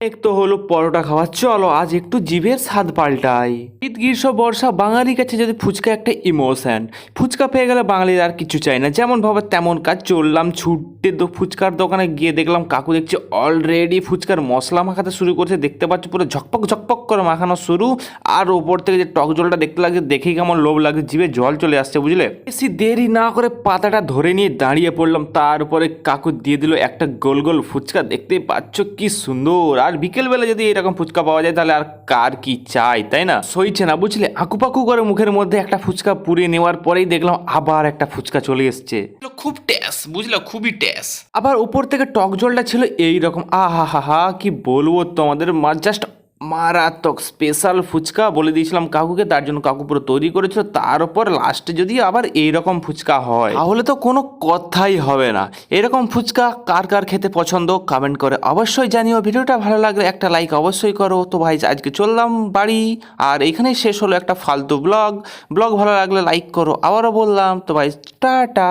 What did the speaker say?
এক তো হলো পরোটা খাওয়া, চলো আজ একটু জিভের স্বাদ পাল্টাই। শীত গ্রীষ্ম বর্ষা বাঙালির কাছে যদি ফুচকা একটা ইমোশন, ফুচকা পেয়ে গেলে বাঙালির আর কিছু চাই না। যেমন ভাবে তেমন কাজ, চললাম ছুটে ফুচকার দোকানে গিয়ে দেখলাম কাকু দেখছি অলরেডি ফুচকার মশলা মাখাতে শুরু করছে। দেখতে পাচ্ছ পুরো ঝকপক ঝকপক করে মাখানো শুরু। আর ওপর থেকে যে টক জলটা দেখতে লাগছে, দেখেই কেমন লোভ লাগছে, জিভে জল চলে আসছে বুঝলে। বেশি দেরি না করে পাতাটা ধরে নিয়ে দাঁড়িয়ে পড়লাম, তার উপরে কাকু দিয়ে দিল একটা গোল গোল ফুচকা। দেখতেই পাচ্ছ কি সুন্দর। আর বিকেলবেলা যদি এরকম ফুচকা পাওয়া যায় তাহলে আর কার কি চাই, তাই না? সইছে না বুঝলে। আকুপাকু করে মুখের মধ্যে একটা ফুচকা পুড়িয়ে নেওয়ার পরেই দেখলাম আবার একটা ফুচকা চলে এসছে। খুব টেস্ট বুঝলো, খুবই টেস্ট। আবার উপর থেকে টক জলটা ছিল এইরকম, আহা হা হা, কি বলবো তোমাদের, জাস্ট মারাত্মক স্পেশাল ফুচকা বলে দিয়েছিলাম কাকুকে, তার জন্য কাকু পুরো তৈরি করেছিল। তার উপর লাস্টে যদি আবার এইরকম ফুচকা হয় তাহলে তো কোনো কথাই হবে না। এরকম ফুচকা কার কার খেতে পছন্দ কমেন্ট করে অবশ্যই জানিও। ভিডিওটা ভালো লাগলে একটা লাইক অবশ্যই করো। তো ভাই আজকে চললাম বাড়ি, আর এখানেই শেষ হলো একটা ফালতু ব্লগ। ভালো লাগলে লাইক করো, আবারও বললাম। তো ভাই টাটা।